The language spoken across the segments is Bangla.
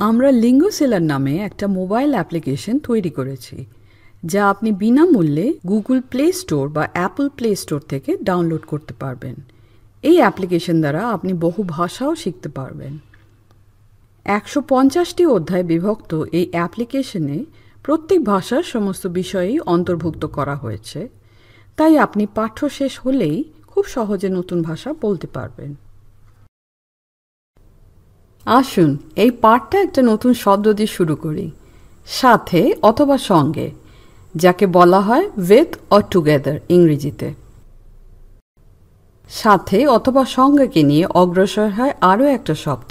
আমরা লিঙ্গোসেলার নামে একটা মোবাইল অ্যাপ্লিকেশন তৈরি করেছি, যা আপনি বিনামূল্যে গুগল প্লে স্টোর বা অ্যাপল প্লে স্টোর থেকে ডাউনলোড করতে পারবেন। এই অ্যাপ্লিকেশন দ্বারা আপনি বহু ভাষাও শিখতে পারবেন। 150টি অধ্যায় বিভক্ত এই অ্যাপ্লিকেশনে প্রত্যেক ভাষার সমস্ত বিষয়ই অন্তর্ভুক্ত করা হয়েছে, তাই আপনি পাঠ্য শেষ হলেই খুব সহজে নতুন ভাষা বলতে পারবেন। আসুন এই পাঠটা একটা নতুন শব্দ দিয়ে শুরু করি, সাথে অথবা সঙ্গে, যাকে বলা হয় উইথ অর টুগেদার ইংরেজিতে। সাথে অথবা সঙ্গেকে নিয়ে অগ্রসর হয় আরও একটা শব্দ,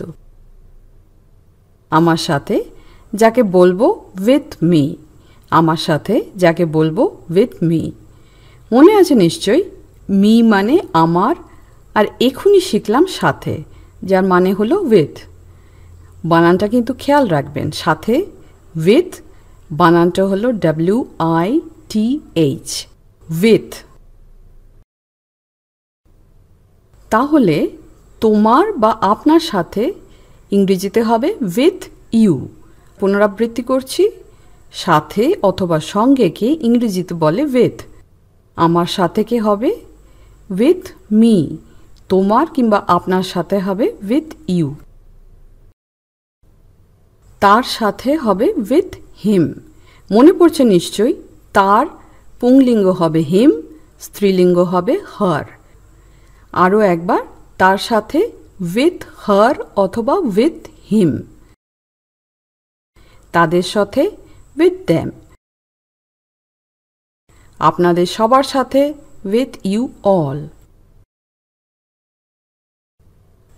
আমার সাথে, যাকে বলবো উইথ মি। আমার সাথে যাকে বলবো উইথ মি। মনে আছে নিশ্চয়ই, মি মানে আমার, আর এখনই শিখলাম সাথে, যার মানে হলো উইথ। বানানটা কিন্তু খেয়াল রাখবেন, সাথে উইথ বানানটা হলো WITH, উইথ। তাহলে তোমার বা আপনার সাথে ইংরেজিতে হবে উইথ ইউ। পুনরাবৃত্তি করছি, সাথে অথবা সঙ্গেকে ইংরেজিতে বলে উইথ। আমার সাথে কে হবে উইথ মি, তোমার কিংবা আপনার সাথে হবে উইথ ইউ। তার সাথে হবে উইথ হিম। মনে পড়ছে নিশ্চয়ই, তার পুংলিঙ্গ হবে হিম, স্ত্রীলিঙ্গ হবে হার। আরও একবার, তার সাথে উইথ হার অথবা উইথ হিম। তাদের সাথে উইথ দ্যাম। আপনাদের সবার সাথে উইথ ইউ অল।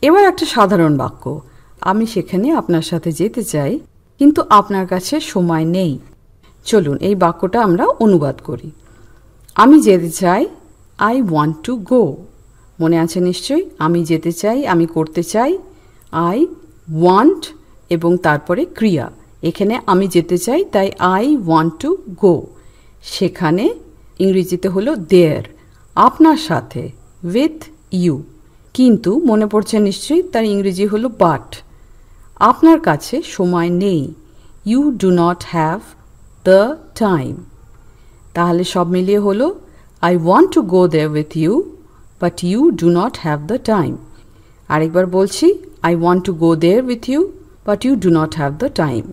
এবার একটা সাধারণ বাক্য, আমি সেখানে আপনার সাথে যেতে চাই, কিন্তু আপনার কাছে সময় নেই। চলুন এই বাক্যটা আমরা অনুবাদ করি। আমি যেতে চাই, আই ওয়ান্ট টু গো। মনে আছে নিশ্চয়ই, আমি যেতে চাই, আমি করতে চাই, আই ওয়ান্ট এবং তারপরে ক্রিয়া। এখানে আমি যেতে চাই, তাই আই ওয়ান্ট টু গো। সেখানে ইংরেজিতে হলো দেয়ার, আপনার সাথে উইথ ইউ। কিন্তু মনে পড়ছে নিশ্চয়ই, তার ইংরেজি হলো বাট। আপনার কাছে সময় নেই, you do not have the time. তাহলে সব মিলিয়ে হলো, I want to go there with you, but you do not have the time. আরেকবার বলছি, I want to go there with you, but you do not have the time.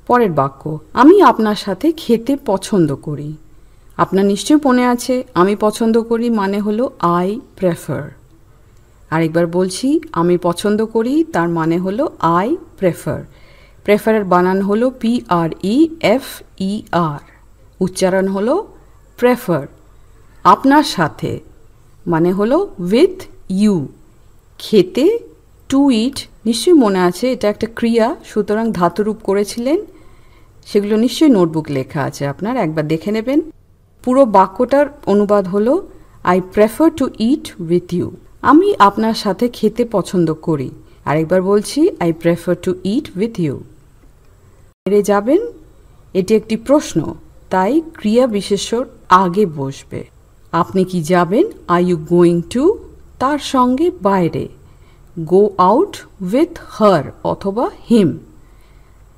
পরের বাক্য, আমি আপনার সাথে খেতে পছন্দ করি। আপনার নিশ্চয়ই মনে আছে, আমি পছন্দ করি মানে হলো আই প্রেফার। আরেকবার বলছি, আমি পছন্দ করি তার মানে হলো আই প্রেফার। প্রেফারের বানান হলো PREFER, উচ্চারণ হলো প্রেফার। আপনার সাথে মানে হলো উইথ ইউ। খেতে, টু ইট, নিশ্চয়ই মনে আছে এটা একটা ক্রিয়া, সুতরাং ধাতুরূপ করেছিলেন। সেগুলো নিশ্চয়ই নোটবুক লেখা আছে আপনার, একবার দেখে নেবেন। পুরো বাক্যটার অনুবাদ হলো, I prefer to eat with you. আমি আপনার সাথে খেতে পছন্দ করি। আরেকবার বলছি, I prefer to eat with you. বাইরে যাবেন, এটি একটি প্রশ্ন, তাই ক্রিয়া বিশেষ্যর আগে বসবে। আপনি কি যাবেন, আর ইউ গোয়িং টু, তার সঙ্গে বাইরে, গো আউট উইথ হার অথবা হিম।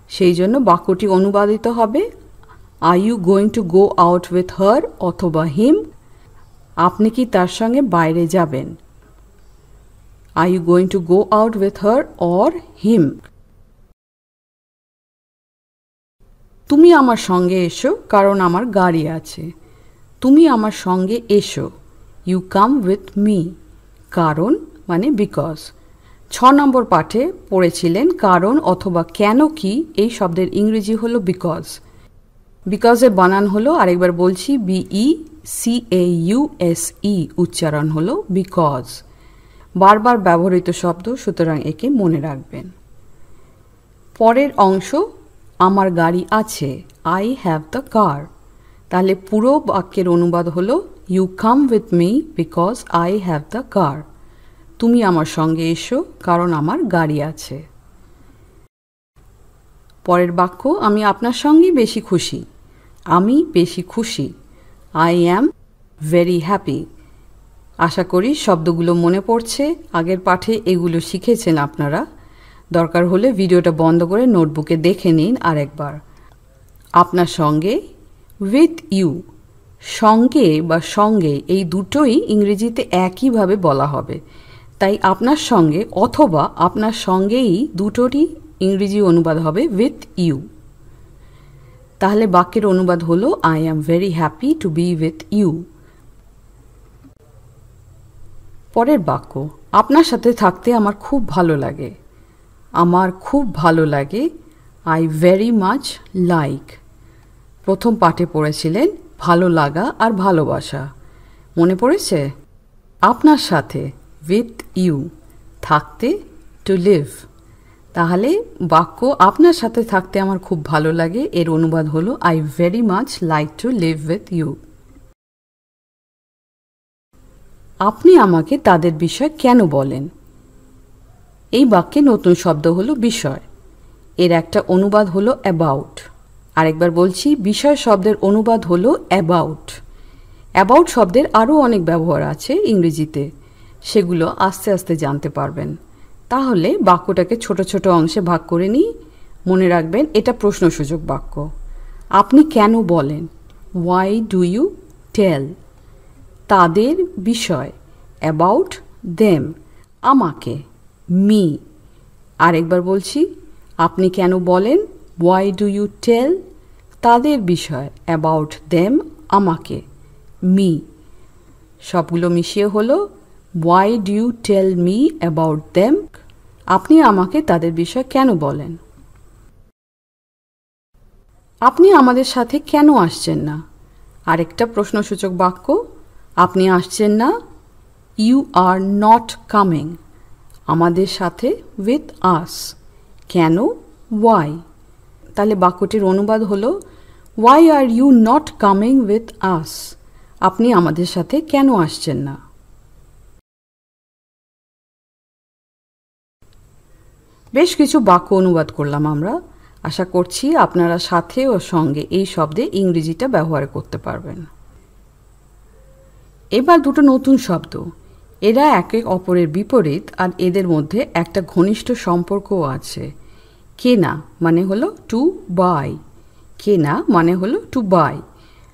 সেই জন্য বাক্যটি অনুবাদিত হবে, are you going to go out with her অথবা হিম। আপনি কি তার সঙ্গে বাইরে যাবেন, are you going to go out with her or him. তুমি আমার সঙ্গে এসো, কারণ আমার গাড়ি আছে। তুমি আমার সঙ্গে এসো, ইউ কাম উইথ মি। কারণ মানে বিকজ। 6 নম্বর পাঠে পড়েছিলেন কারণ অথবা কেন কি, এই শব্দের ইংরেজি হলো বিকজ। বিকজের বানান হলো, আরেকবার বলছি, BECAUSE, উচ্চারণ হলো বিকজ। বারবার ব্যবহৃত শব্দ, সুতরাং একে মনে রাখবেন। পরের অংশ, আমার গাড়ি আছে, আই হ্যাভ দ্য কার। তাহলে পুরো বাক্যের অনুবাদ হলো, you come with me because I have the car. তুমি আমার সঙ্গে এসো, কারণ আমার গাড়ি আছে। পরের বাক্য, আমি আপনার সঙ্গেই বেশি খুশি। আমি বেশি খুশি, আই অ্যাম ভেরি হ্যাপি। আশা করি শব্দগুলো মনে পড়ছে। আগের পাঠে এগুলো শিখেছেন আপনারা। দরকার হলে ভিডিওটা বন্ধ করে নোটবুকে দেখে নিন আরেকবার। আপনার সঙ্গে, উইথ ইউ। সঙ্গে বা সঙ্গে এই দুটোই ইংরেজিতে একইভাবে বলা হবে, তাই আপনার সঙ্গে অথবা আপনার সঙ্গেই দুটোরই ইংরেজি অনুবাদ হবে উইথ ইউ। তাহলে বাক্যের অনুবাদ হলো I am very happy to be with you. পরের বাক্য, আপনার সাথে থাকতে আমার খুব ভালো লাগে। আমার খুব ভালো লাগে, আই ভেরি মাচ লাইক। প্রথম পাঠে পড়েছিলেন ভালো লাগা আর ভালোবাসা, মনে পড়েছে? আপনার সাথে, উইথ ইউ, থাকতে, টু লিভ। তাহলে বাক্য আপনার সাথে থাকতে আমার খুব ভালো লাগে এর অনুবাদ হলো I very much like to live with you. আপনি আমাকে তাদের বিষয় কেন বলেন? এই বাক্যে নতুন শব্দ হলো বিষয়। এর একটা অনুবাদ হলো অ্যাবাউট। আরেকবার বলছি, বিষয় শব্দের অনুবাদ হলো অ্যাবাউট। অ্যাবাউট শব্দের আরও অনেক ব্যবহার আছে ইংরেজিতে, সেগুলো আস্তে আস্তে জানতে পারবেন। তাহলে বাক্যটাকে ছোট ছোট অংশে ভাগ করে নিই। মনে রাখবেন এটা প্রশ্নসূচক বাক্য। আপনি কেন বলেন? Why do you tell? তাদের বিষয়, অ্যাবাউট দেম। আমাকে, মি। আরেকবার বলছি, আপনি কেন বলেন? Why do you tell? তাদের বিষয়, অ্যাবাউট দেম, আমাকে, মি। সবগুলো মিশিয়ে হলো why do you tell me about them? আপনি আমাকে তাদের বিষয় কেন বলেন? আপনি আমাদের সাথে কেন আসছেন না? আরেকটা প্রশ্নসূচক বাক্য, আপনি আসছেন না, ইউ আর নট কামিং। আমাদের সাথে, উইথ আস। কেন? ওয়াই। তাহলে বাক্যটির অনুবাদ হলো why are you not coming with us? আপনি আমাদের সাথে কেন আসছেন না? বেশ কিছু বাক্য অনুবাদ করলাম আমরা। আশা করছি আপনারা সাথে ও সঙ্গে এই শব্দে ইংরেজিটা ব্যবহার করতে পারবেন। এবার দুটো নতুন শব্দ। এরা একে অপরের বিপরীত আর এদের মধ্যে একটা ঘনিষ্ঠ সম্পর্কও আছে। কেনা মানে হলো টু বাই। কেনা মানে হলো টু বাই।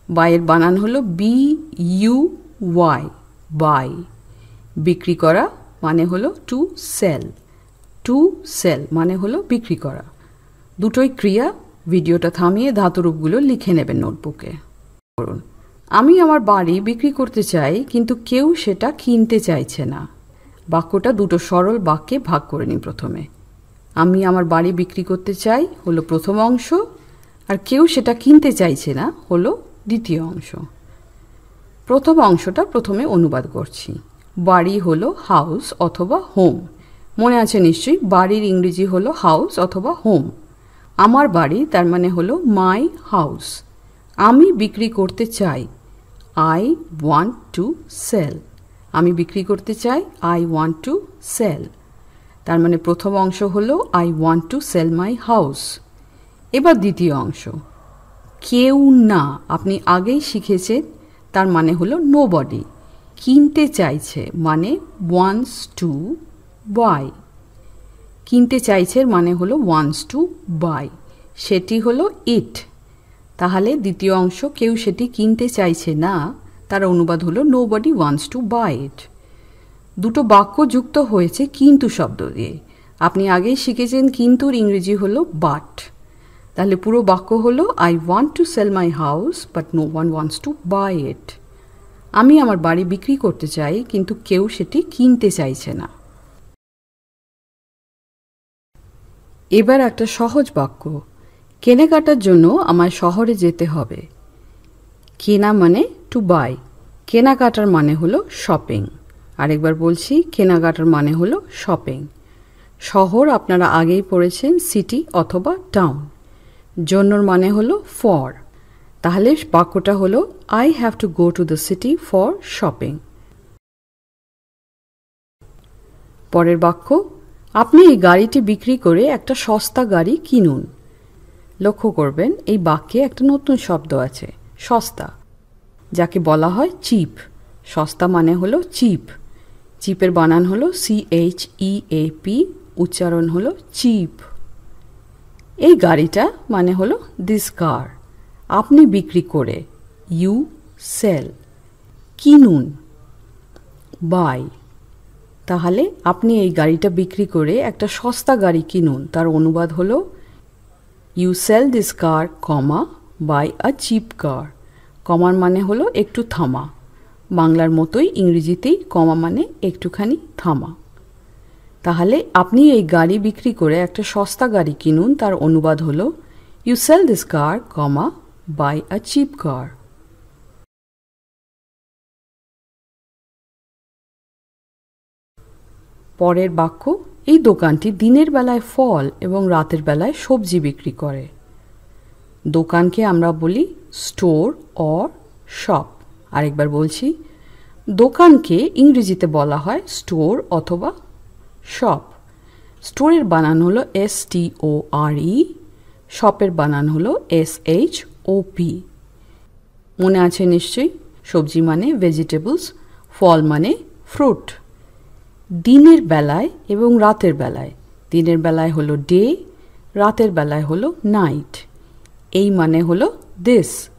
বাইয়ের বানান হলো বি ইউ ওয়াই, বাই। বিক্রি করা মানে হলো টু সেল। টু সেল মানে হলো বিক্রি করা। দুটোই ক্রিয়া। ভিডিওটা থামিয়ে ধাতুরূপগুলো লিখে নেবেন নোটবুকে। করুন, আমি আমার বাড়ি বিক্রি করতে চাই, কিন্তু কেউ সেটা কিনতে চাইছে না। বাক্যটা দুটো সরল বাক্যে ভাগ করে নিই। প্রথমে, আমি আমার বাড়ি বিক্রি করতে চাই হলো প্রথম অংশ, আর কেউ সেটা কিনতে চাইছে না হলো দ্বিতীয় অংশ। প্রথম অংশটা প্রথমে অনুবাদ করছি। বাড়ি হলো হাউস অথবা হোম। মনে আছে নিশ্চয়ই, বাড়ির ইংরেজি হলো হাউস অথবা হোম। আমার বাড়ি তার মানে হলো মাই হাউস। আমি বিক্রি করতে চাই, আই ওয়ান্ট টু সেল। আমি বিক্রি করতে চাই, আই ওয়ান্ট টু সেল। তার মানে প্রথম অংশ হলো I want to sell my house. এবার দ্বিতীয় অংশ, কেউ না। আপনি আগেই শিখেছেন, তার মানে হলো নোবডি। কিনতে চাইছে মানে ওয়ান্টস টু বাই। কিনতে চাইছে মানে হলো ওয়ান্টস টু বাই। সেটি হলো ইট। তাহলে দ্বিতীয় অংশ, কেউ সেটি কিনতে চাইছে না, তার অনুবাদ হলো নোবডি ওয়ান্টস টু বাই ইট। দুটো বাক্য যুক্ত হয়েছে কিন্তু শব্দ দিয়ে। আপনি আগেই শিখেছেন কিন্তুর ইংরেজি হলো বাট। তাহলে পুরো বাক্য হলো I want to sell my house but no one wants to buy it. আমি আমার বাড়ি বিক্রি করতে চাই, কিন্তু কেউ সেটি কিনতে চাইছে না। এবার একটা সহজ বাক্য, কেনাকাটার জন্য আমায় শহরে যেতে হবে। কেনা মানে টু বাই, কেনাকাটার মানে হলো শপিং। আরেকবার বলছি, কেনাকাটার মানে হলো শপিং। শহর আপনারা আগেই পড়েছেন, সিটি অথবা টাউন। জন্যর মানে হলো ফর। তাহলে বাক্যটা হলো I have to go to the city for shopping. পরের বাক্য, আপনি এই গাড়িটি বিক্রি করে একটা সস্তা গাড়ি কিনুন। লক্ষ্য করবেন এই বাক্যে একটা নতুন শব্দ আছে, সস্তা, যাকে বলা হয় চিপ। সস্তা মানে হলো চিপ। চিপের বানান হলো CHEAP, উচ্চারণ হলো চিপ। এই গাড়িটা মানে হলো দিস কার। আপনি বিক্রি করে, ইউ সেল। কিনুন, বাই। তাহলে আপনি এই গাড়িটা বিক্রি করে একটা সস্তা গাড়ি কিনুন, তার অনুবাদ হলো you sell this car, comma, buy a cheap car. কমার মানে হলো একটু থামা। বাংলার মতোই ইংরেজিতেই কমা মানে একটুখানি থামা। তাহলে আপনি এই গাড়ি বিক্রি করে একটা সস্তা গাড়ি কিনুন, তার অনুবাদ হলো you sell this car, comma, buy a cheap car. পরের বাক্য, এই দোকানটি দিনের বেলায় ফল এবং রাতের বেলায় সবজি বিক্রি করে। দোকানকে আমরা বলি স্টোর অর শপ। আরেকবার বলছি, দোকানকে ইংরেজিতে বলা হয় স্টোর অথবা শপ। স্টোরের বানান হলো STORE, শপের বানান হলো SHOP। মনে আছে নিশ্চয়ই, সবজি মানে ভেজিটেবলস, ফল মানে ফ্রুট। দিনের বেলায় এবং রাতের বেলায়, দিনের বেলায় হলো ডে, রাতের বেলায় হলো নাইট। এই মানে হলো দিস।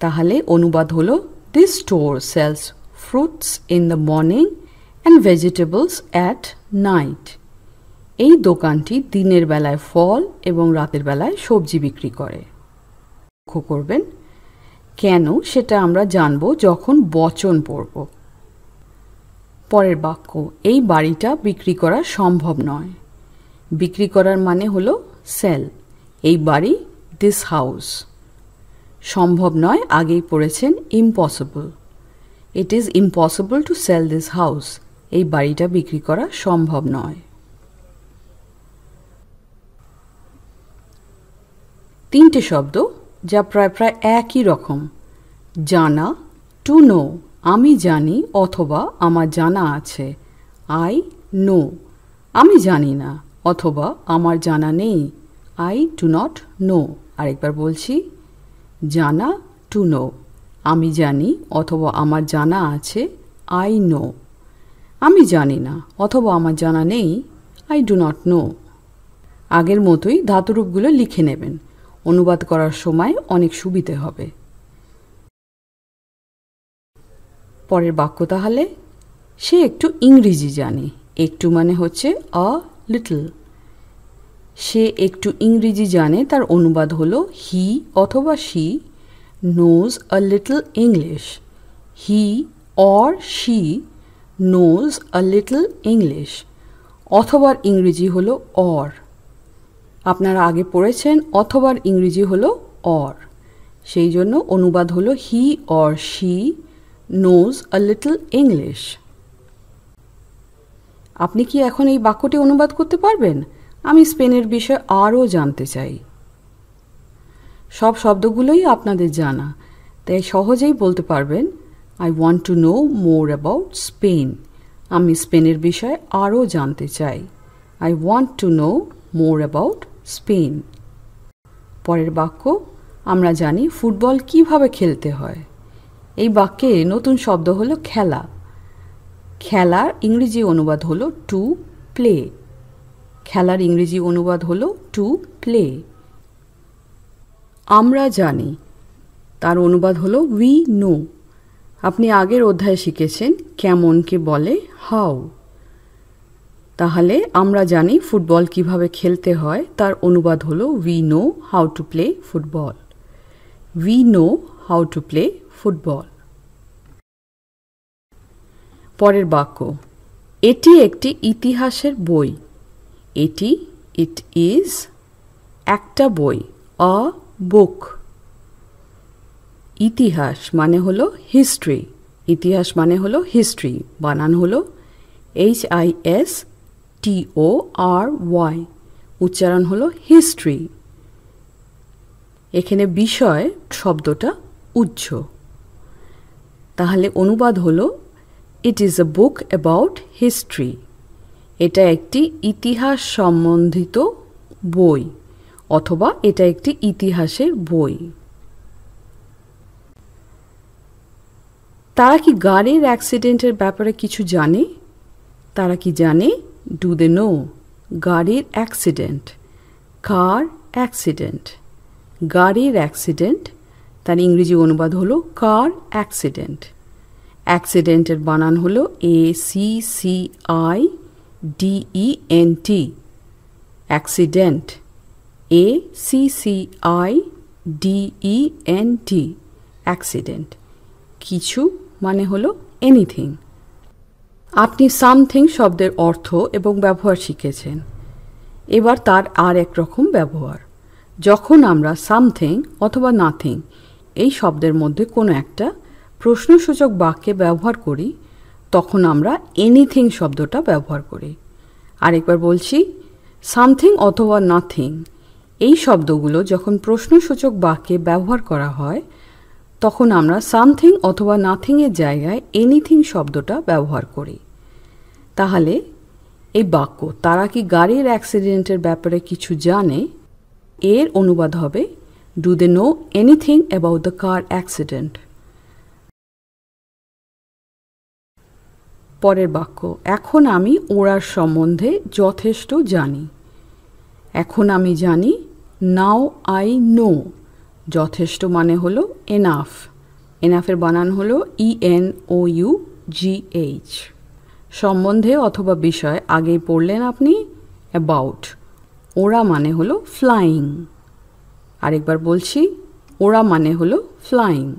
তাহলে অনুবাদ হলো this store sells fruits in the morning and vegetables at night. এই দোকানটি দিনের বেলায় ফল এবং রাতের বেলায় সবজি বিক্রি করে। লক্ষ্য করবেন, কেন সেটা আমরা জানব যখন বচন পড়ব। পরের বাক্য, এই বাড়িটা বিক্রি করা সম্ভব নয়। বিক্রি করার মানে হলো সেল। এই বাড়ি, দিস হাউস। সম্ভব নয় আগেই পড়েছেন impossible. It is impossible to sell this house. এই বাড়িটা বিক্রি করা সম্ভব নয়। তিনটে শব্দ যা প্রায় একই রকম। জানা, টু নো, আমি জানি অথবা আমার জানা আছে। আই নো, আমি জানি না অথবা আমার জানা নেই। I do not no. আরেকবার বলছি, জানা, টু নো, আমি জানি অথবা আমার জানা আছে। I know. আমি জানি না অথবা আমার জানা নেই। I do not no. আগের মতোই ধাতুরূপগুলো লিখে নেবেন, অনুবাদ করার সময় অনেক সুবিধে হবে। পরের বাক্য তাহলে, সে একটু ইংরেজি জানে। একটু মানে হচ্ছে আ লিটল। সে একটু ইংরেজি জানে, তার অনুবাদ হলো হি অথবা she knows a little English. He or she knows a little English. অথবার ইংরেজি হলো অর। আপনারা আগে পড়েছেন অথবার ইংরেজি হলো অর, সেই জন্য অনুবাদ হলো হি or she knows a little English. আপনি কি এখন এই বাক্যটি অনুবাদ করতে পারবেন? আমি স্পেনের বিষয়ে আরও জানতে চাই। সব শব্দগুলোই আপনাদের জানা, তাই সহজেই বলতে পারবেন I want to know more about Spain. আমি স্পেনের বিষয়ে আরও জানতে চাই। I want to know more about Spain. পরের বাক্য, আমরা জানি ফুটবল কিভাবে খেলতে হয়। এই বাক্যে নতুন শব্দ হলো খেলা। খেলার ইংরেজি অনুবাদ হলো টু প্লে। খেলার ইংরেজি অনুবাদ হলো টু প্লে। আমরা জানি, তার অনুবাদ হলো উই নো। আপনি আগের অধ্যায়ে শিখেছেন কেমনকে বলে হাউ। তাহলে আমরা জানি ফুটবল কিভাবে খেলতে হয়, তার অনুবাদ হলো we know how to play football. We know how to play football. পরের বাক্য, এটি একটি ইতিহাসের বই। এটি, ইট ইজ, একটা বই, আ বুক। ইতিহাস মানে হলো হিস্ট্রি। ইতিহাস মানে হলো হিস্ট্রি, বানান হলো HISTORY, উচ্চারণ হলো হিস্ট্রি। এখানে বিষয় শব্দটা উচ্চ। তাহলে অনুবাদ হলো it is a book about history. এটা একটি ইতিহাস সম্বন্ধিত বই অথবা এটা একটি ইতিহাসের বই। তারা কি গাড়ির অ্যাক্সিডেন্টের ব্যাপারে কিছু জানে? তারা কি জানে? Do they know? গাড়ির অ্যাক্সিডেন্ট, কার অ্যাক্সিডেন্ট। গাড়ির অ্যাক্সিডেন্ট, তার ইংরেজি অনুবাদ হলো কার অ্যাক্সিডেন্ট। অ্যাক্সিডেন্টের বানান হলো ACCIDENT, অ্যাক্সিডেন্ট, ACCIDENT, অ্যাক্সিডেন্ট। কিছু মানে হলো এনিথিং। আপনি সামথিং শব্দের অর্থ এবং ব্যবহার শিখেছেন। এবার তার আর এক রকম ব্যবহার। যখন আমরা সামথিং অথবা নাথিং এই শব্দের মধ্যে কোনো একটা প্রশ্নসূচক বাক্যে ব্যবহার করি, তখন আমরা এনিথিং শব্দটা ব্যবহার করি। আরেকবার বলছি, সামথিং অথবা নাথিং এই শব্দগুলো যখন প্রশ্নসূচক বাক্যে ব্যবহার করা হয়, তখন আমরা সামথিং অথবা নাথিংয়ের জায়গায় এনিথিং শব্দটা ব্যবহার করি। তাহলে এই বাক্য, তারা কি গাড়ির অ্যাক্সিডেন্টের ব্যাপারে কিছু জানে, এর অনুবাদ হবে do they know anything about the car accident. পরের বাক্য, এখন আমি ওড়ার সম্বন্ধে যথেষ্ট জানি। এখন আমি জানি, নাও আই নো। যথেষ্ট মানে হলো এনাফ। এনাফের বানান হলো ENOUGH। সম্বন্ধে অথবা বিষয় আগেই পড়লেন আপনি, অ্যাবাউট। ওড়া মানে হলো ফ্লাইং। আরেকবার বলছি, ওড়া মানে হলো ফ্লাইং।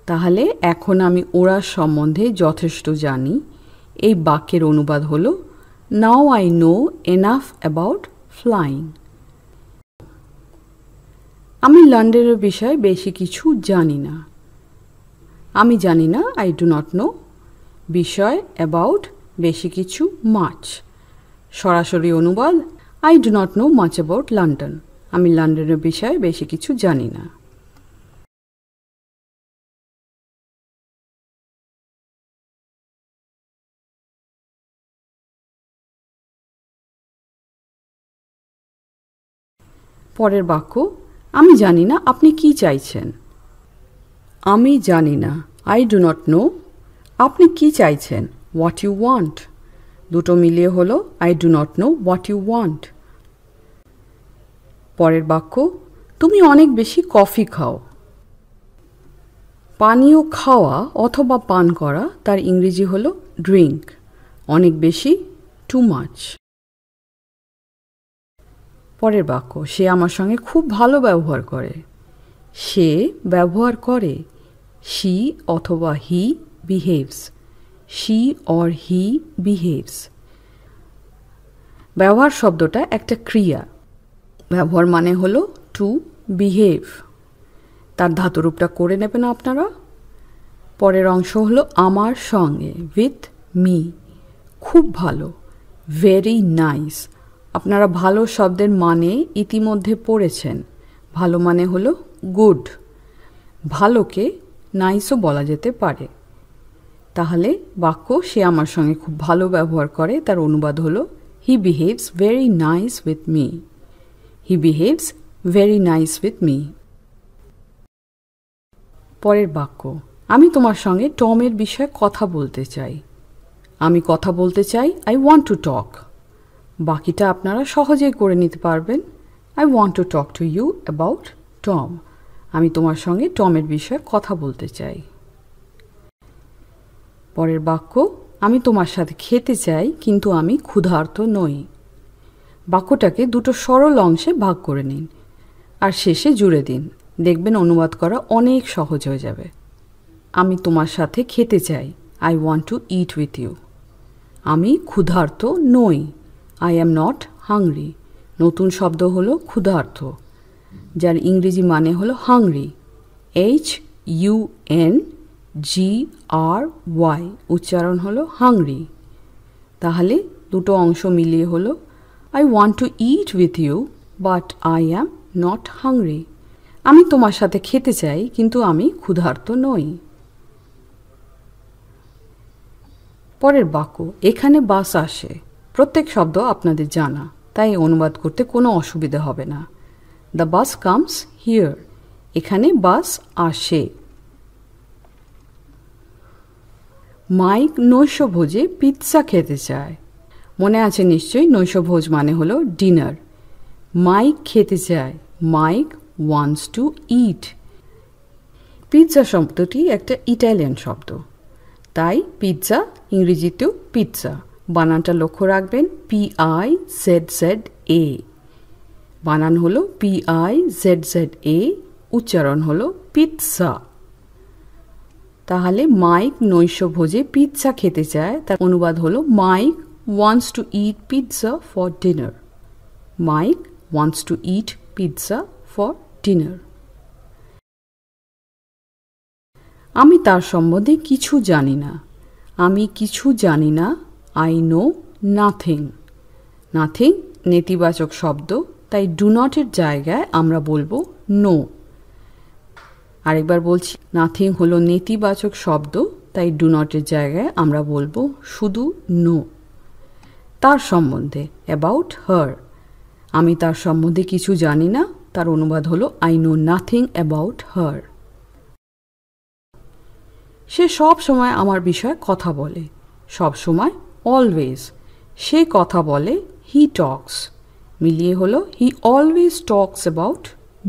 তাহলে এখন আমি ওড়ার সম্বন্ধে যথেষ্ট জানি, এই বাক্যের অনুবাদ হলো now I know enough about flying. আমি লন্ডনের বিষয়ে বেশি কিছু জানি না। আমি জানি না, আই ডু নট নো। বিষয় অ্যাবাউট, বেশি কিছু মাচ। সরাসরি অনুবাদ, I do not no much about London. আমি লন্ডনের বিষয়ে বেশি কিছু জানি না। পরের বাক্য, আমি জানি না আপনি কি চাইছেন। আমি জানি না, আই ডু নট নো। আপনি কি চাইছেন, হোয়াট ইউ ওয়ান্ট। দুটো মিলিয়ে হলো I do not know what you want. পরের বাক্য, তুমি অনেক বেশি কফি খাও। পানীয় খাওয়া অথবা পান করা, তার ইংরেজি হলো ড্রিঙ্ক। অনেক বেশি, টু মাচ। পরের বাক্য, সে আমার সঙ্গে খুব ভালো ব্যবহার করে। সে ব্যবহার করে, শি অথবা হি behaves. She or he behaves. ব্যবহার শব্দটা একটা ক্রিয়া। ব্যবহার মানে হলো টু বিহেভ। তার ধাতুরূপটা করে নেবেন আপনারা। পরের অংশ হলো আমার সঙ্গে, উইথ মি। খুব ভালো, ভেরি নাইস। আপনারা ভালো শব্দের মানে ইতিমধ্যে পড়েছেন। ভালো মানে হলো গুড। ভালোকে নাইসও বলা যেতে পারে। তাহলে বাক্য, সে আমার সঙ্গে খুব ভালো ব্যবহার করে, তার অনুবাদ হলো হি behaves very nice with me. He behaves very nice with me. পরের বাক্য, আমি তোমার সঙ্গে টমের বিষয়ে কথা বলতে চাই। আমি কথা বলতে চাই, আই ওয়ান্ট টু টক। বাকিটা আপনারা সহজেই করে নিতে পারবেন। I want to talk to you about Tom. আমি তোমার সঙ্গে টমের বিষয়ে কথা বলতে চাই। পরের বাক্য, আমি তোমার সাথে খেতে চাই, কিন্তু আমি ক্ষুধার্ত নই। বাক্যটাকে দুটো সরল অংশে ভাগ করে নিন আর শেষে জুড়ে দিন। দেখবেন অনুবাদ করা অনেক সহজ হয়ে যাবে। আমি তোমার সাথে খেতে চাই, I want to eat with you. আমি ক্ষুধার্ত নই, আই অ্যাম নট হাংরি। নতুন শব্দ হলো ক্ষুধার্ত, যার ইংরেজি মানে হলো হাংরি। HUNGRY, উচ্চারণ হলো হাংরি। তাহলে দুটো অংশ মিলিয়ে হলো I want to eat with you but I am not hungry. আমি তোমার সাথে খেতে চাই, কিন্তু আমি ক্ষুধার্ত নই। পরের বাক্য, এখানে বাস আসে। প্রত্যেক শব্দ আপনাদের জানা, তাই অনুবাদ করতে কোনো অসুবিধা হবে না। The bus comes here. এখানে বাস আসে। মাইক নৈশভোজে পিৎজা খেতে চায়। মনে আছে নিশ্চয়ই, নৈশভোজ মানে হলো ডিনার। মাইক খেতে চায়, Mike wants to eat. Pizza শব্দটি একটা ইটালিয়ান শব্দ, তাই পিৎজা ইংরেজিতেও পিৎজা। বানানটা লক্ষ্য রাখবেন, PIZZA। বানান হলো PIZZA, উচ্চারণ হলো পিৎজা। তাহলে মাইক নৈশভোজে পিৎজা খেতে চায়, তার অনুবাদ হলো Mike wants to eat pizza for dinner. Mike wants to eat pizza for dinner. আমি তার সম্বন্ধে কিছু জানি না। আমি কিছু জানি না, আই নো নাথিং। নাথিং নেতিবাচক শব্দ, তাই ডু নটের জায়গায় আমরা বলবো নো। আরেকবার বলছি, নাথিং হলো নেতিবাচক শব্দ, তাই ডু নটের জায়গায় আমরা বলবো শুধু নো। তার সম্বন্ধে, অ্যাবাউট হার। আমি তার সম্বন্ধে কিছু জানি না, তার অনুবাদ হলো I know nothing about her. সে সব সময় আমার বিষয়ে কথা বলে। সব সময় অলওয়েজ। সে কথা বলে, হি টক্স। মিলিয়ে হলো he always talks about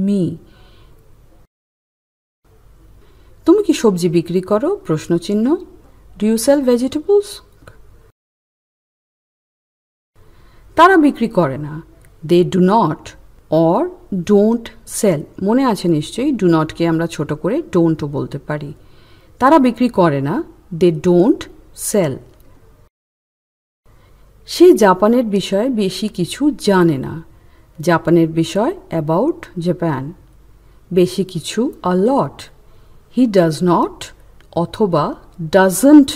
me. তুমি কি সবজি বিক্রি করো? প্রশ্নচিহ্ন। Do you sell vegetables? তারা বিক্রি করে না, they do not or don't sell. মনে আছে নিশ্চয়ই, ডু নটকে আমরা ছোট করে ডোন্টও বলতে পারি। তারা বিক্রি করে না, দে ডোন্ট সেল। সে জাপানের বিষয়ে বেশি কিছু জানে না। জাপানের বিষয়, অ্যাবাউট জাপান। বেশি কিছু, a lot. He does not অথবা doesn't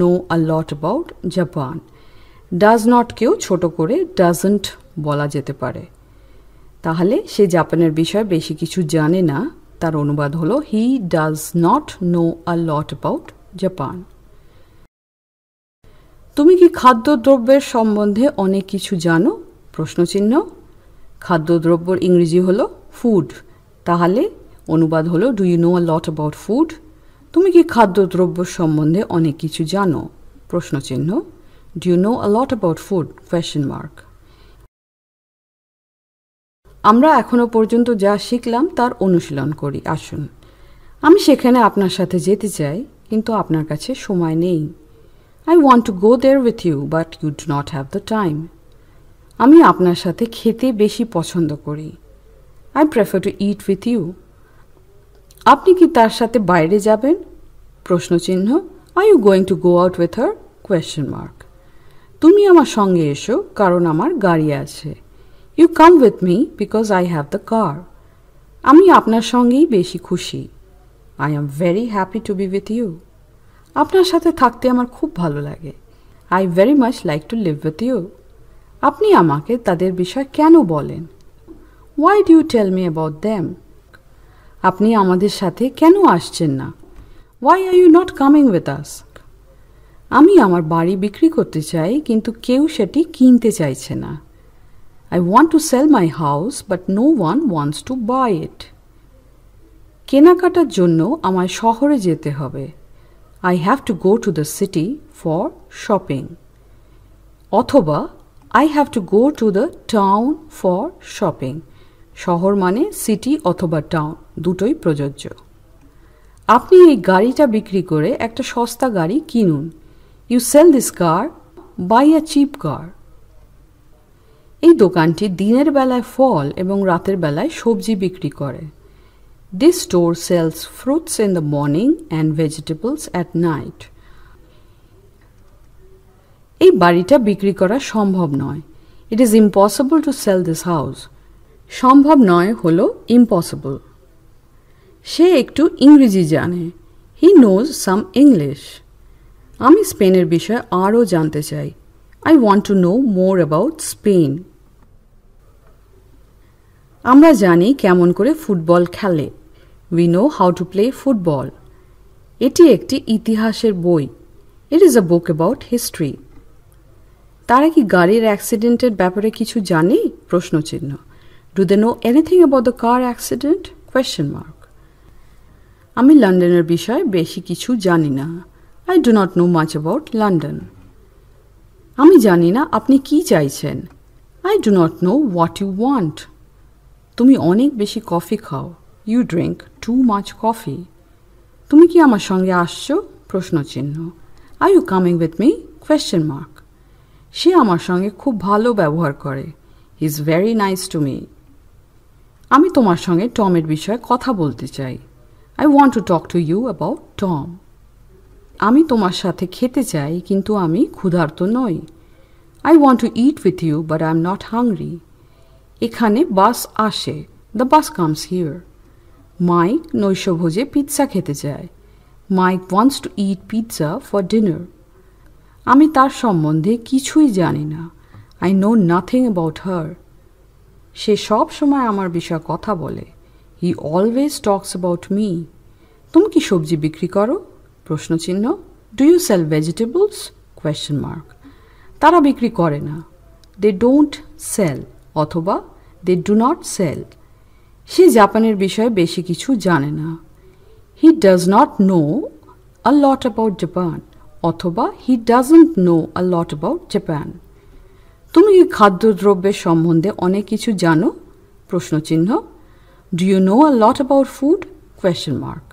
know a lot about Japan. Does নটকেও ছোট করে ডাজন্ট বলা যেতে পারে। তাহলে সে জাপানের বিষয়ে বেশি কিছু জানে না, তার অনুবাদ হলো হি does not know a lot about Japan. তুমি কি খাদ্যদ্রব্যের সম্বন্ধে অনেক কিছু জানো? প্রশ্নচিহ্ন। খাদ্যদ্রব্যর ইংরেজি হলো ফুড, তাহলে অনুবাদ হলো do you know a lot about food? তুমি কি খাদ্যদ্রব্য সম্বন্ধে অনেক কিছু জানো? প্রশ্নচিহ্ন। Do you know a lot about food? Question mark. আমরা এখনো পর্যন্ত যা শিখলাম তার অনুশীলন করি। আসুন, আমি সেখানে আপনার সাথে যেতে চাই, কিন্তু আপনার কাছে সময় নেই। I want to go there with you, but you do not have the time. আমি আপনার সাথে খেতে বেশি পছন্দ করি। I prefer to eat with you. আপনি কি তার সাথে বাইরে যাবেন? প্রশ্নচিহ্ন। Are you going to go out with her? Question mark. তুমি আমার সঙ্গে এসো, কারণ আমার গাড়ি আছে। You come with me because I have the car. আমি আপনার সঙ্গেই বেশি খুশি। I am very happy to be with you. আপনার সাথে থাকতে আমার খুব ভালো লাগে। I very much like to live with you. আপনি আমাকে তাদের বিষয় কেন বলেন? Why do you tell me about them? আপনি আমাদের সাথে কেন আসছেন না? Why are you not coming with us? আমি আমার বাড়ি বিক্রি করতে চাই, কিন্তু কেউ সেটি কিনতে চাইছে না। I want to sell my house, but no one wants to buy it. কেনাকাটার জন্য আমায় শহরে যেতে হবে। I have to go to the city for shopping. অথবা I have to go to the town for shopping. শহর মানে সিটি অথবা টাউন, দুটোই প্রযোজ্য। আপনি এই গাড়িটা বিক্রি করে একটা সস্তা গাড়ি কিনুন। You sell this car, buy a cheap car. এই দোকানটি দিনের বেলায় ফল এবং রাতের বেলায় সবজি বিক্রি করে। This store sells fruits in the morning and vegetables at night. এই বাড়িটা বিক্রি করা সম্ভব নয়। It is impossible to sell this house. সম্ভব নয় হলো impossible. সে একটু ইংরেজি জানে। He knows some English. আমি স্পেনের বিষয়ে আরও জানতে চাই। I want to know more about Spain. আমরা জানি কেমন করে ফুটবল খেলে। We know how to play football. এটি একটি ইতিহাসের বই। It is a book about history. তারা কি গাড়ির অ্যাক্সিডেন্টের ব্যাপারে কিছু জানে? প্রশ্নচিহ্ন। Do they know anything about the car accident? Question mark. আমি লন্ডনের বিষয়ে বেশি কিছু জানি না। I do not know much about London. আমি জানি না আপনি কি চাইছেন। I do not know what you want. তুমি অনেক বেশি কফি খাও। You drink too much coffee. তুমি কি আমার সঙ্গে আসছো? প্রশ্নচিহ্ন। Are you coming with me? Question mark. সে আমার সঙ্গে খুব ভালো ব্যবহার করে। He is very nice to me. আমি তোমার সঙ্গে টমের বিষয়ে কথা বলতে চাই। I want to talk to you about Tom. আমি তোমার সাথে খেতে চাই কিন্তু আমি ক্ষুধার্ত নই। I want to eat with you but I am not hungry. এখানে বাস আসে। The bus comes here. Mike নৈশভোজে পিৎজা খেতে চায়। Mike wants to eat pizza for dinner. আমি তার সম্বন্ধে কিছুই জানি না। I know nothing about her. সে সব সময় আমার বিষয়ে কথা বলে। He always talks about me. তুমি কি সবজি বিক্রি করো? প্রশ্নচিহ্ন। Do you sell vegetables? Question mark. তারা বিক্রি করে না। They don't sell অথবা they do not sell. সে জাপানের বিষয়ে বেশি কিছু জানে না। He does not know a lot about Japan অথবা he doesn't know a lot about Japan. তুমি কি খাদ্যদ্রব্যের সম্বন্ধে অনেক কিছু জানো? প্রশ্নচিহ্ন। Do you know a lot about food? Question mark.